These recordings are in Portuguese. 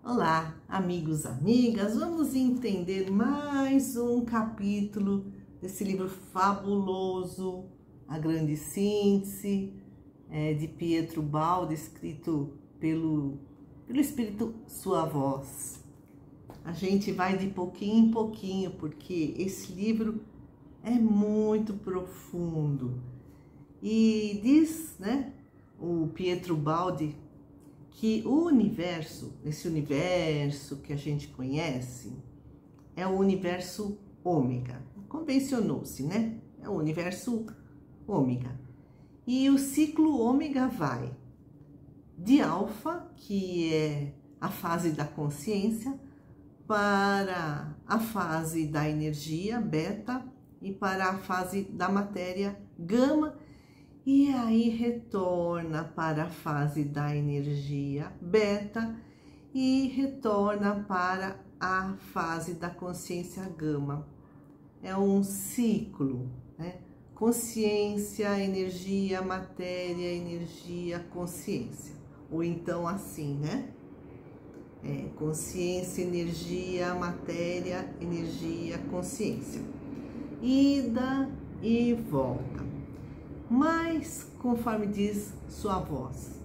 Olá, amigos, amigas, vamos entender mais um capítulo desse livro fabuloso, A Grande Síntese, de Pietro Baldi, escrito pelo Espírito Sua Voz. A gente vai de pouquinho em pouquinho, porque esse livro é muito profundo. E diz, o Pietro Baldi, que o universo, esse universo que a gente conhece, é o universo ômega. Convencionou-se, né? É o universo ômega. E o ciclo ômega vai de alfa, que é a fase da consciência, para a fase da energia, beta, e para a fase da matéria, gama, e aí retorna para a fase da energia beta e retorna para a fase da consciência gama. É um ciclo, né? Consciência, energia, matéria, energia, consciência. Ou então assim, né? Consciência, energia, matéria, energia, consciência. Ida e volta. Mas, conforme diz Sua Voz,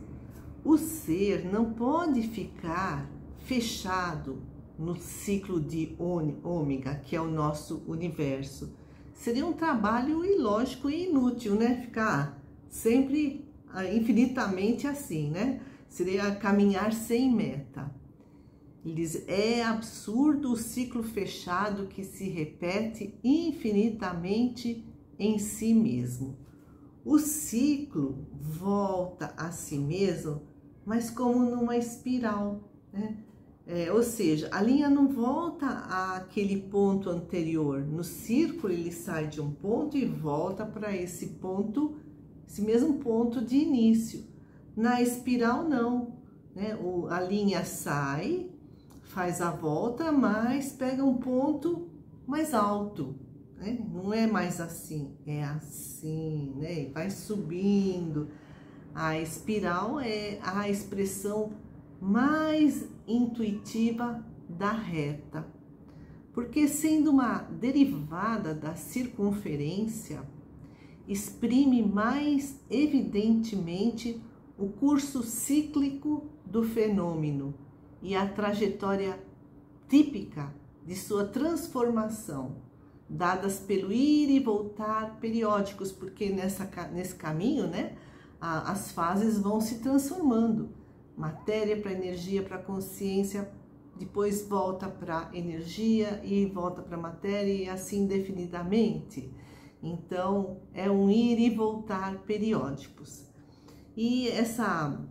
o ser não pode ficar fechado no ciclo de ômega, que é o nosso universo. Seria um trabalho ilógico e inútil, né? Ficar sempre infinitamente assim, né? Seria caminhar sem meta. Ele diz, é absurdo o ciclo fechado que se repete infinitamente em si mesmo. O ciclo volta a si mesmo, mas como numa espiral, né? Ou seja, a linha não volta àquele ponto anterior. No círculo ele sai de um ponto e volta para esse ponto, esse mesmo ponto de início. Na espiral não, né? A linha sai, faz a volta, mas pega um ponto mais alto. Não é mais assim, é assim, né? Vai subindo. A espiral é a expressão mais intuitiva da reta, porque sendo uma derivada da circunferência, exprime mais evidentemente o curso cíclico do fenômeno e a trajetória típica de sua transformação, dadas pelo ir e voltar periódicos, porque nesse caminho, né, as fases vão se transformando. Matéria para energia, para consciência, depois volta para energia e volta para matéria e assim indefinidamente. Então, é um ir e voltar periódicos. E essa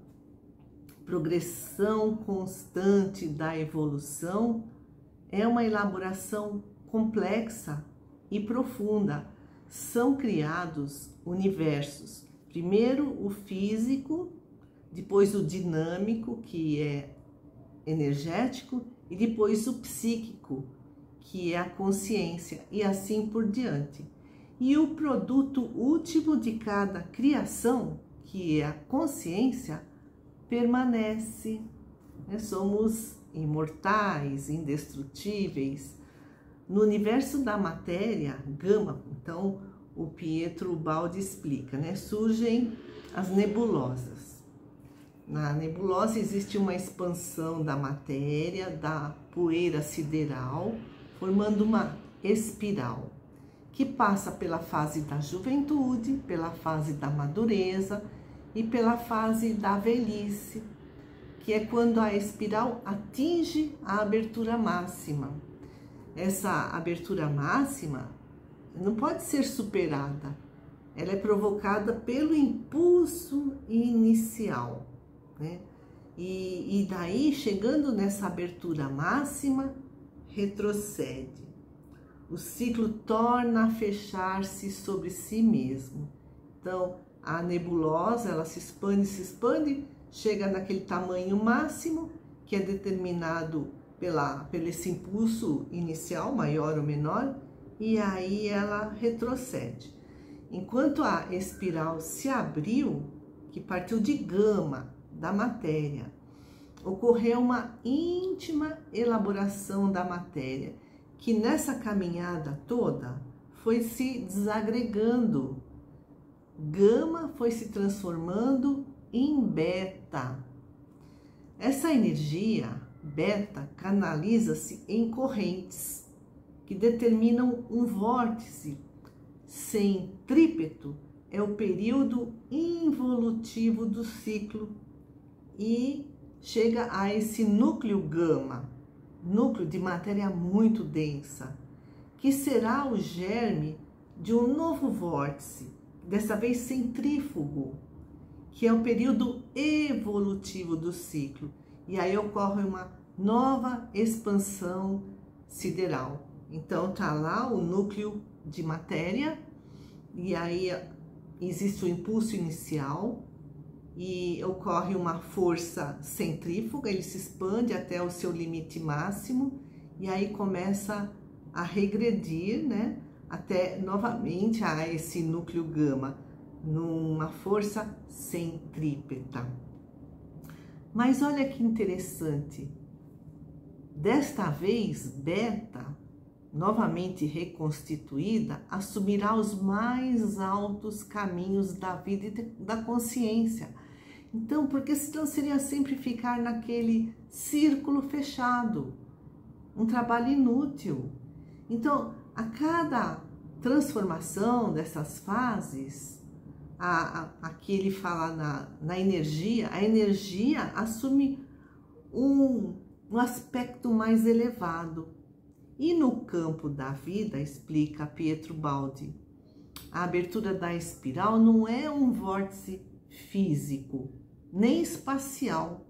progressão constante da evolução é uma elaboração complexa e profunda. São criados universos, primeiro o físico, depois o dinâmico, que é energético, e depois o psíquico, que é a consciência, e assim por diante. E o produto último de cada criação, que é a consciência, permanece. Somos imortais, indestrutíveis. No universo da matéria, gama, então o Pietro Baldi explica, né? Surgem as nebulosas. Na nebulosa existe uma expansão da matéria, da poeira sideral, formando uma espiral, que passa pela fase da juventude, pela fase da madureza e pela fase da velhice, que é quando a espiral atinge a abertura máxima. Essa abertura máxima não pode ser superada. Ela é provocada pelo impulso inicial, né? E daí, chegando nessa abertura máxima, retrocede. O ciclo torna a fechar-se sobre si mesmo. Então, a nebulosa, ela se expande, chega naquele tamanho máximo, que é determinado pelo esse impulso inicial, maior ou menor, e aí ela retrocede. Enquanto a espiral se abriu, que partiu de gama, da matéria, ocorreu uma íntima elaboração da matéria, que nessa caminhada toda foi se desagregando. Gama foi se transformando em beta. Essa energia beta canaliza-se em correntes que determinam um vórtice centrípeto, é o período involutivo do ciclo, e chega a esse núcleo gama, núcleo de matéria muito densa, que será o germe de um novo vórtice, dessa vez centrífugo, que é o período evolutivo do ciclo. E aí ocorre uma nova expansão sideral. Então tá lá o núcleo de matéria, e aí existe o impulso inicial, e ocorre uma força centrífuga, ele se expande até o seu limite máximo, e aí começa a regredir, né, até novamente a esse núcleo gama, numa força centrípeta. Mas olha que interessante, desta vez beta, novamente reconstituída, assumirá os mais altos caminhos da vida e da consciência. Então, porque senão seria sempre ficar naquele círculo fechado, um trabalho inútil. Então, a cada transformação dessas fases, aqui ele fala na energia, a energia assume um aspecto mais elevado. E no campo da vida, explica Pietro Baldi, a abertura da espiral não é um vórtice físico, nem espacial.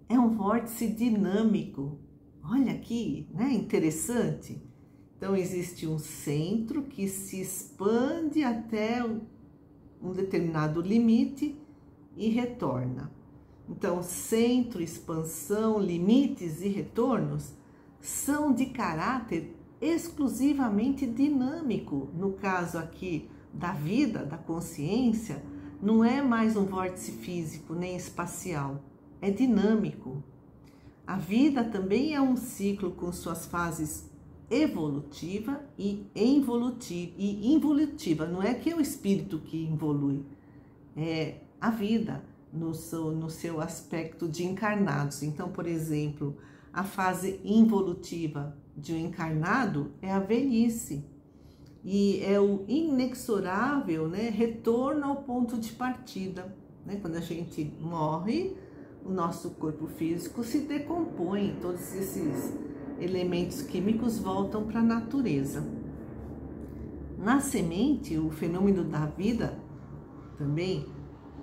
É um vórtice dinâmico. Olha aqui, né? Interessante. Então, existe um centro que se expande até um determinado limite e retorna. Então, centro, expansão, limites e retornos são de caráter exclusivamente dinâmico. No caso aqui da vida, da consciência, não é mais um vórtice físico nem espacial, é dinâmico. A vida também é um ciclo com suas fases evolutiva e involutiva. Não é que é o espírito que evolui, é a vida no seu aspecto de encarnados. Então, por exemplo, a fase involutiva de um encarnado é a velhice, e é o inexorável, né, retorno ao ponto de partida. Né? Quando a gente morre, o nosso corpo físico se decompõe, todos esses elementos químicos voltam para a natureza. Na semente, o fenômeno da vida também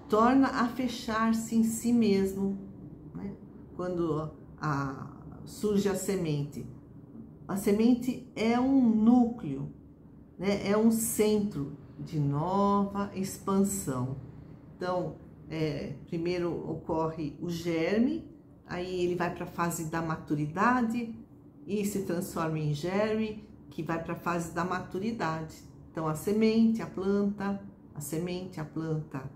torna a fechar-se em si mesmo. Né? Quando surge a semente é um núcleo, né? É um centro de nova expansão. Então, primeiro ocorre o germe, aí ele vai para a fase da maturidade e se transforma em germe, que vai para a fase da maturidade. Então, a semente, a planta, a semente, a planta.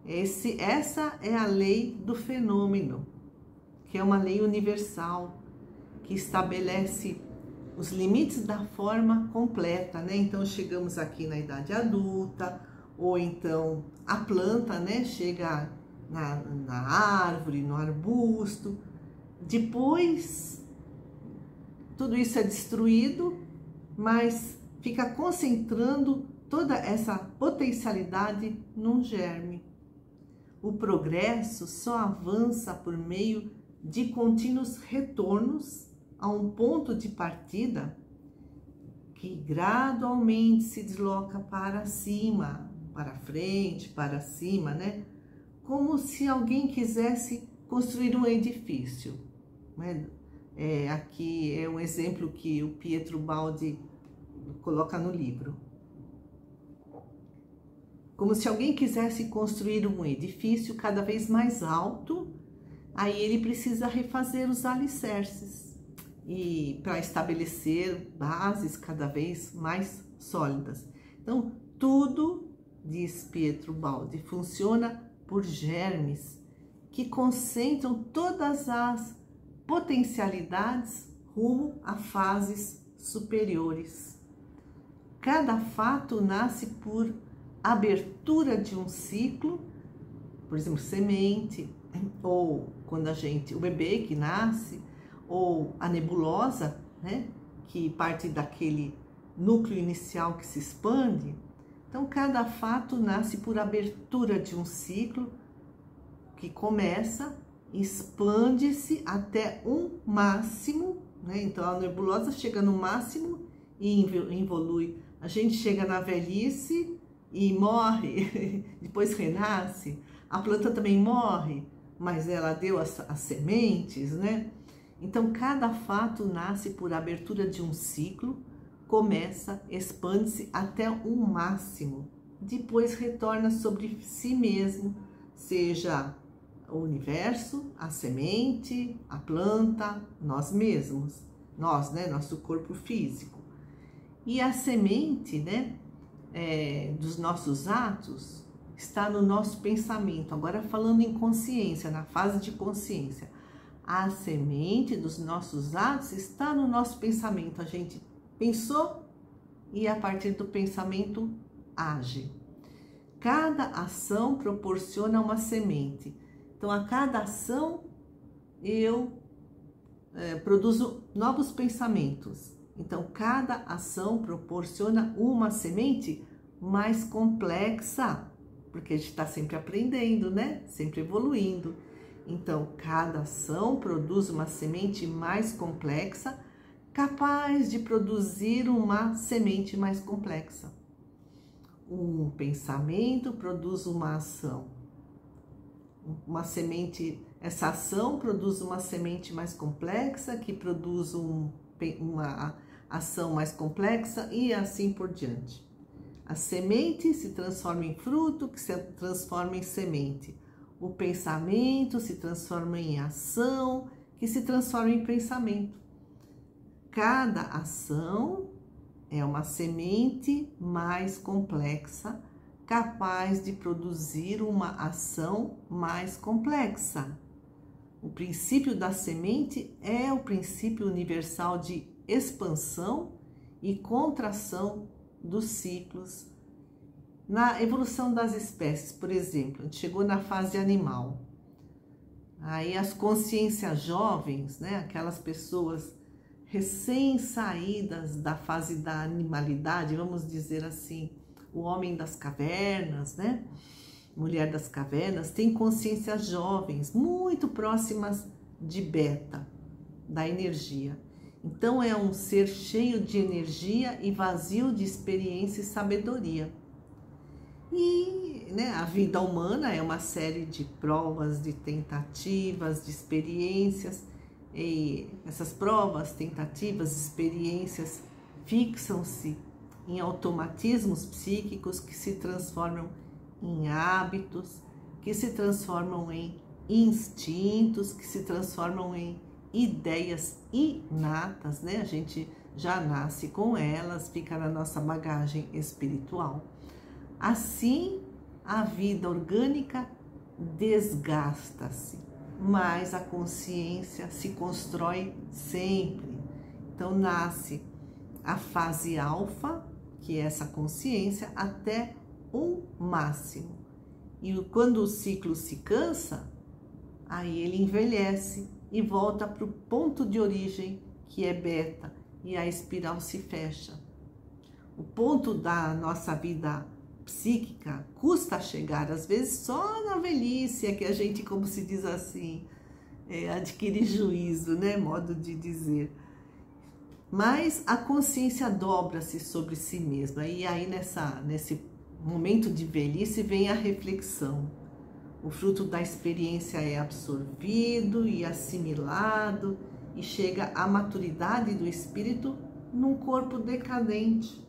Essa é a lei do fenômeno, que é uma lei universal, que estabelece os limites da forma completa, né? Então, chegamos aqui na idade adulta, ou então a planta, né, chega na árvore, no arbusto. Depois, tudo isso é destruído, mas fica concentrando toda essa potencialidade num germe. O progresso só avança por meio de contínuos retornos a um ponto de partida que gradualmente se desloca para cima, para frente, para cima, né? Como se alguém quisesse construir um edifício. Né? Aqui é um exemplo que o Pietro Baldi coloca no livro. Como se alguém quisesse construir um edifício cada vez mais alto, aí ele precisa refazer os alicerces e para estabelecer bases cada vez mais sólidas. Então, tudo, diz Pietro Baldi, funciona por germes que concentram todas as potencialidades rumo a fases superiores. Cada fato nasce por abertura de um ciclo, por exemplo, semente, ou quando o bebê que nasce, ou a nebulosa, né, que parte daquele núcleo inicial que se expande. Então, cada fato nasce por abertura de um ciclo que começa, expande-se até um máximo, né? Então, a nebulosa chega no máximo e evolui. A gente chega na velhice e morre, depois renasce. A planta também morre, mas ela deu as sementes, né? Então, cada fato nasce por abertura de um ciclo, começa, expande-se até um máximo, depois retorna sobre si mesmo, seja o universo, a semente, a planta, nós mesmos, nós, né, nosso corpo físico. E a semente, né, dos nossos atos está no nosso pensamento. Agora falando em consciência, na fase de consciência, a semente dos nossos atos está no nosso pensamento. A gente pensou e a partir do pensamento age. Cada ação proporciona uma semente. Então, a cada ação eu produzo novos pensamentos. Então, cada ação proporciona uma semente mais complexa, porque a gente está sempre aprendendo, né? Sempre evoluindo. Então, cada ação produz uma semente mais complexa, capaz de produzir uma semente mais complexa. Um pensamento produz uma ação. Uma semente, essa ação produz uma semente mais complexa, que produz uma ação mais complexa e assim por diante. A semente se transforma em fruto, que se transforma em semente. O pensamento se transforma em ação, que se transforma em pensamento. Cada ação é uma semente mais complexa, capaz de produzir uma ação mais complexa. O princípio da semente é o princípio universal de expansão e contração dos ciclos. Na evolução das espécies, por exemplo, a gente chegou na fase animal. Aí as consciências jovens, né, aquelas pessoas recém-saídas da fase da animalidade, vamos dizer assim, o homem das cavernas, né, mulher das cavernas, tem consciências jovens, muito próximas de beta, da energia. Então é um ser cheio de energia e vazio de experiência e sabedoria. E né, a vida humana é uma série de provas, de tentativas, de experiências. E essas provas, tentativas, experiências fixam-se em automatismos psíquicos que se transformam em hábitos, que se transformam em instintos, que se transformam em ideias inatas, né? A gente já nasce com elas, fica na nossa bagagem espiritual. Assim, a vida orgânica desgasta-se, mas a consciência se constrói sempre. Então, nasce a fase alfa, que é essa consciência, até um máximo. E quando o ciclo se cansa, aí ele envelhece e volta para o ponto de origem, que é beta, e a espiral se fecha. O ponto da nossa vida psíquica custa chegar, às vezes só na velhice é que a gente, como se diz assim, adquire juízo, né? Modo de dizer. Mas a consciência dobra-se sobre si mesma, e aí nesse momento de velhice vem a reflexão. O fruto da experiência é absorvido e assimilado e chega à maturidade do espírito num corpo decadente.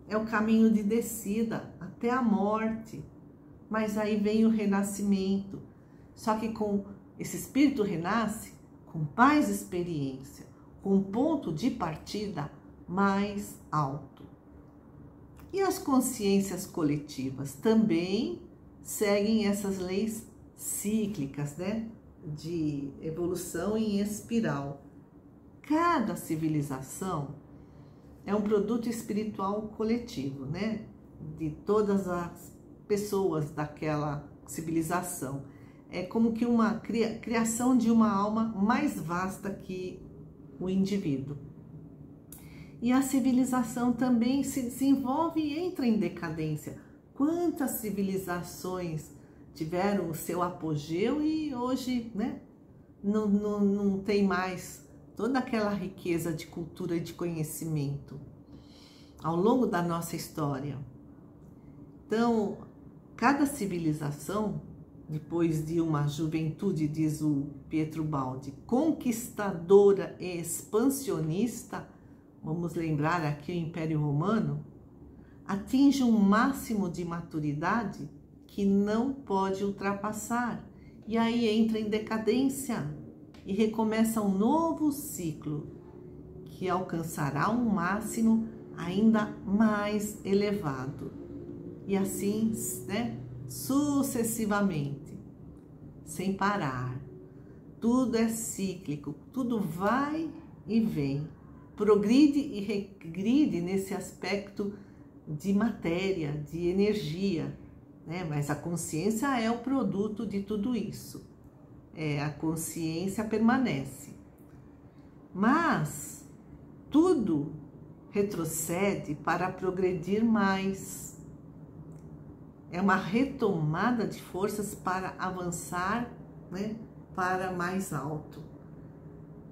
É o caminho de descida até a morte, mas aí vem o renascimento. Só que com esse espírito renasce com mais experiência, com um ponto de partida mais alto. E as consciências coletivas também seguem essas leis cíclicas, né? De evolução em espiral. Cada civilização é um produto espiritual coletivo, né? De todas as pessoas daquela civilização. É como que uma criação de uma alma mais vasta que o indivíduo. E a civilização também se desenvolve e entra em decadência. Quantas civilizações tiveram o seu apogeu e hoje, né, não tem mais toda aquela riqueza de cultura e de conhecimento ao longo da nossa história. Então, cada civilização, depois de uma juventude, diz o Pietro Baldi, conquistadora e expansionista, vamos lembrar aqui o Império Romano, atinge um máximo de maturidade que não pode ultrapassar. E aí entra em decadência e recomeça um novo ciclo que alcançará um máximo ainda mais elevado. E assim, né, sucessivamente, sem parar. Tudo é cíclico, tudo vai e vem. Progride e regride nesse aspecto de matéria, de energia, né? Mas a consciência é o produto de tudo isso. A consciência permanece. Mas tudo retrocede para progredir mais. É uma retomada de forças para avançar, né, para mais alto.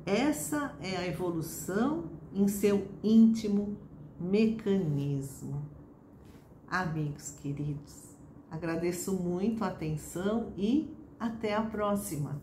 Essa é a evolução em seu íntimo mecanismo. Amigos queridos, agradeço muito a atenção e até a próxima.